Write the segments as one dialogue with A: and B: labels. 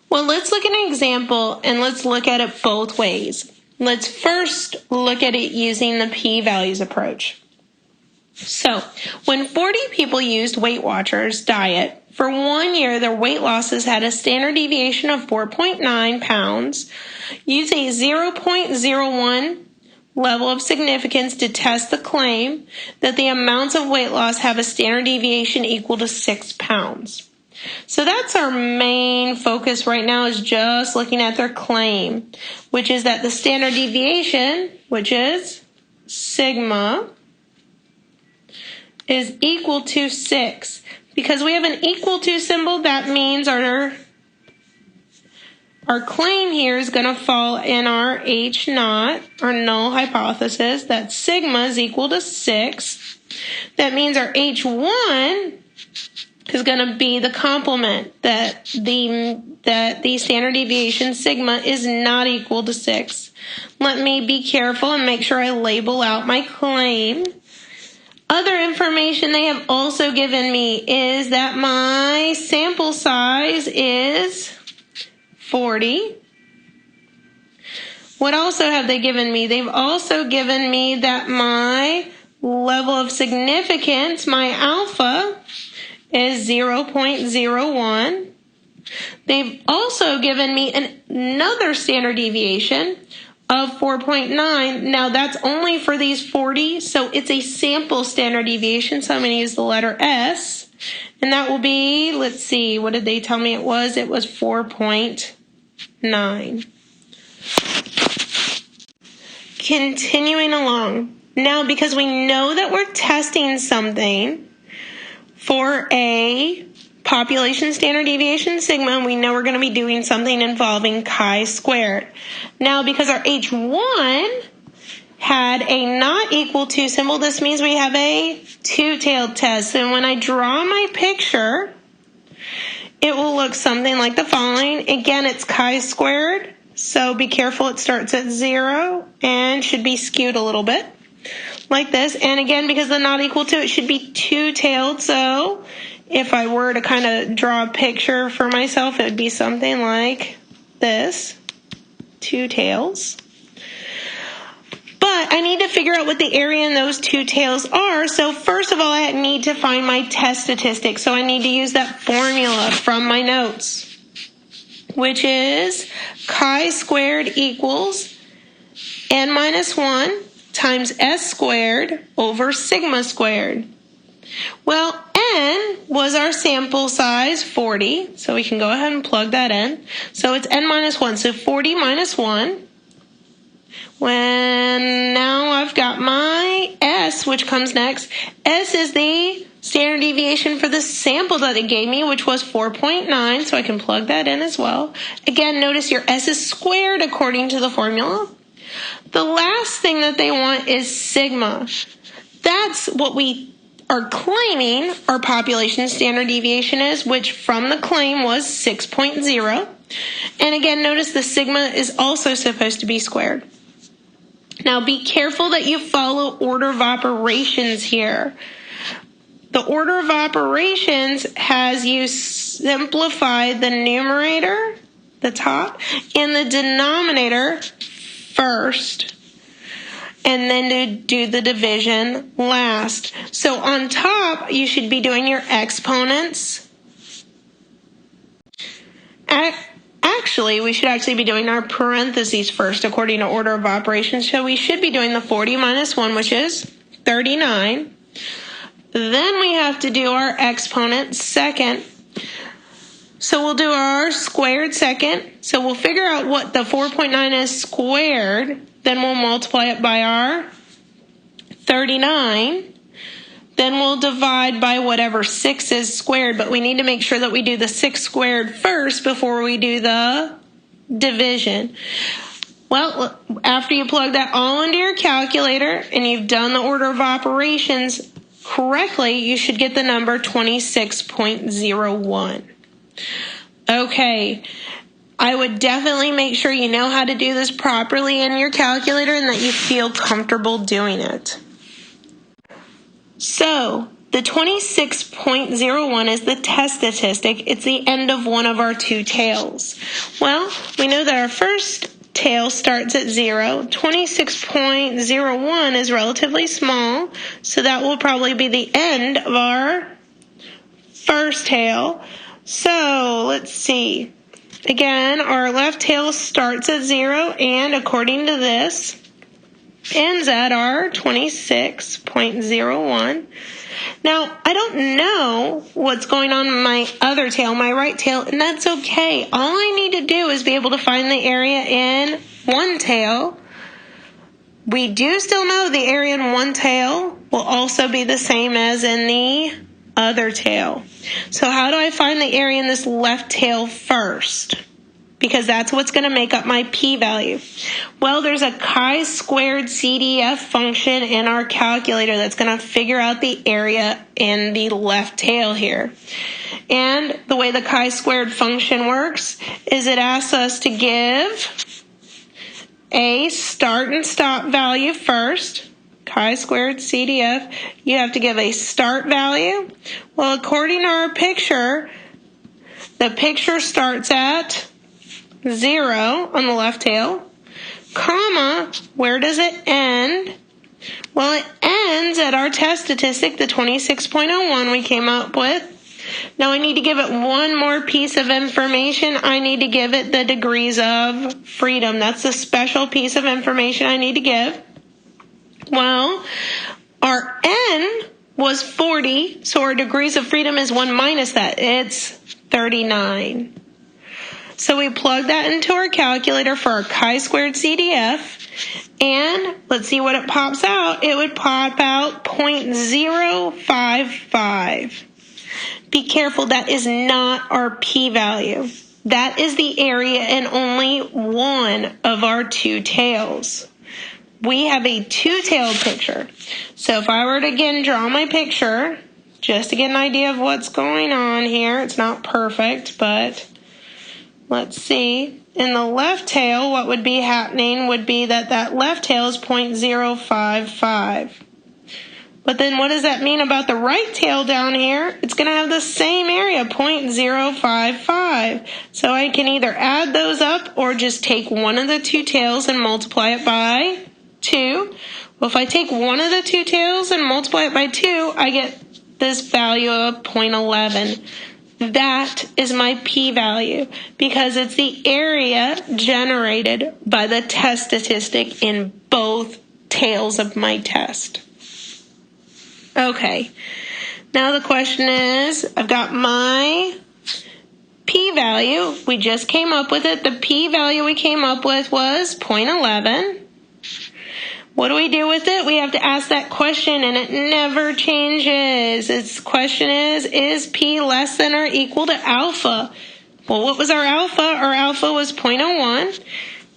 A: Well, let's look at an example and let's look at it both ways. Let's first look at it using the p-values approach. So, when 40 people used Weight Watchers diet, for 1 year their weight losses had a standard deviation of 4.9 pounds. Use a 0.01 level of significance to test the claim that the amounts of weight loss have a standard deviation equal to 6 pounds. So that's our main focus right now, is just looking at their claim, which is that the standard deviation, which is sigma, is equal to 6. Because we have an equal to symbol, that means our claim here is going to fall in our H naught, our null hypothesis, that sigma is equal to 6. That means our H1 is going to be the complement, that the standard deviation sigma is not equal to 6. Let me be careful and make sure I label out my claim. Other information they have also given me is that my sample size is 40. What also have they given me? They've also given me that my level of significance, my alpha, is 0.01. They've also given me another standard deviation of 4.9. Now that's only for these 40, so it's a sample standard deviation, so I'm going to use the letter S, and that will be, let's see, what did they tell me it was? It was 4.9. Continuing along. Now, because we know that we're testing something for a population standard deviation sigma, we know we're going to be doing something involving chi-squared. Now, because our H1 had a not equal to symbol, this means we have a two-tailed test. And when I draw my picture, it will look something like the following. Again, it's chi-squared, so be careful, it starts at 0 and should be skewed a little bit, like this. And again, because the not equal to, it should be two-tailed, so if I were to kind of draw a picture for myself, it would be something like this, two tails. But I need to figure out what the area in those two tails are. So first of all, I need to find my test statistic. So I need to use that formula from my notes, which is chi-squared equals n minus 1 times s squared over sigma squared. Well, n was our sample size, 40, so we can go ahead and plug that in. So it's n minus 1, so 40 minus 1. When now I've got my s, which comes next. S is the standard deviation for the sample that it gave me, which was 4.9, so I can plug that in as well. Again, notice your s is squared according to the formula. The last thing that they want is sigma. That's what we are claiming our population standard deviation is, which from the claim was 6.0. And again, notice the sigma is also supposed to be squared. Now be careful that you follow order of operations here. The order of operations has you simplify the numerator, the top, and the denominator first, and then to do the division last. So on top, you should be doing your exponents. Actually, we should actually be doing our parentheses first according to order of operations. So we should be doing the 40 minus 1, which is 39. Then we have to do our exponent second. So we'll do our squared second. So we'll figure out what the 4.9 is squared. Then we'll multiply it by our 39. Then we'll divide by whatever 6 is squared, but we need to make sure that we do the 6 squared first before we do the division. Well, after you plug that all into your calculator and you've done the order of operations correctly, you should get the number 26.01. Okay, I would definitely make sure you know how to do this properly in your calculator and that you feel comfortable doing it. So, The 26.01 is the test statistic. It's the end of one of our two tails. Well, we know that our first tail starts at 0. 26.01 is relatively small, so that will probably be the end of our first tail. So let's see. Again, our left tail starts at 0 and, according to this, ends at our 26.01. Now, I don't know what's going on in my other tail, my right tail, and that's okay. All I need to do is be able to find the area in one tail. We do still know the area in one tail will also be the same as in the other tail. So how do I find the area in this left tail first? Because that's what's going to make up my p-value. Well, there's a chi-squared CDF function in our calculator that's going to figure out the area in the left tail here. And the way the chi-squared function works is it asks us to give a start and stop value first. Chi-squared CDF, you have to give a start value. Well, according to our picture, the picture starts at 0 on the left tail, comma, where does it end? Well, it ends at our test statistic, the 26.01 we came up with. Now I need to give it one more piece of information. I need to give it the degrees of freedom. That's the special piece of information I need to give. Well, our n was 40, so our degrees of freedom is 1 minus that. It's 39. So we plug that into our calculator for our chi-squared CDF, and let's see what it pops out. It would pop out 0.055. Be careful, that is not our p-value. That is the area in only one of our two tails. We have a two-tailed picture. So if I were to again draw my picture, just to get an idea of what's going on here, it's not perfect, but let's see. In the left tail, what would be happening would be that left tail is 0.055. But then what does that mean about the right tail down here? It's going to have the same area, 0.055. So I can either add those up or just take one of the two tails and multiply it by 2. Well, if I take one of the two tails and multiply it by 2, I get this value of 0.11. That is my p-value because it's the area generated by the test statistic in both tails of my test. Okay, now the question is, I've got my p-value. We just came up with it. The p-value we came up with was 0.11. What do we do with it? We have to ask that question, and it never changes. Its question is p less than or equal to alpha? Well, what was our alpha? Our alpha was 0.01.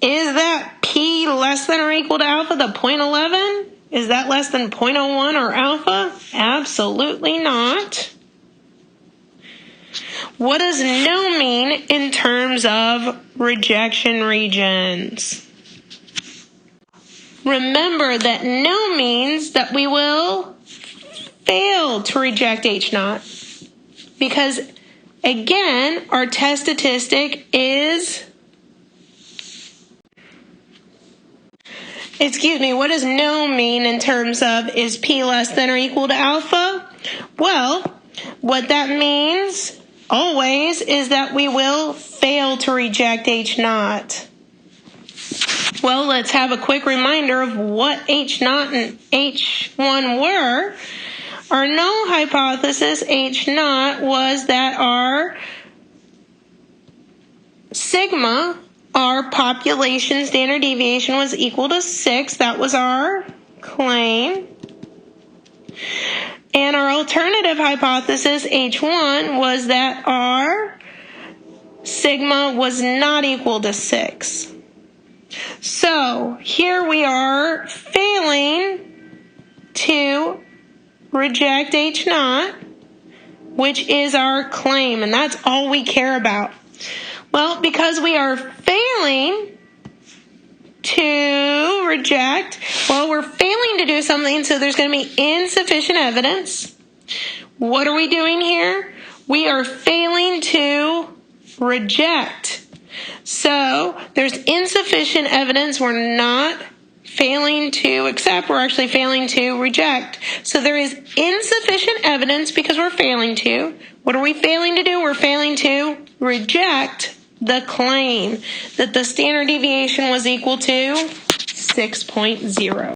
A: Is that p less than or equal to alpha, the 0.11? Is that less than 0.01 or alpha? Absolutely not. What does no mean in terms of rejection regions? Remember that no means that we will fail to reject H0 because, again, our test statistic is, what does no mean in terms of is p less than or equal to alpha? Well, what that means always is that we will fail to reject H0. Well, let's have a quick reminder of what H0 and H1 were. Our null hypothesis, H0, was that our sigma, our population standard deviation, was equal to 6. That was our claim. And our alternative hypothesis, H1, was that our sigma was not equal to 6. So here we are failing to reject H0, which is our claim, and that's all we care about. Well, because we are failing to reject, well, we're failing to do something, so there's going to be insufficient evidence. What are we doing here? We are failing to reject. So there's insufficient evidence. We're not failing to accept. We're actually failing to reject. So there is insufficient evidence because we're failing to. What are we failing to do? We're failing to reject the claim that the standard deviation was equal to 6.0.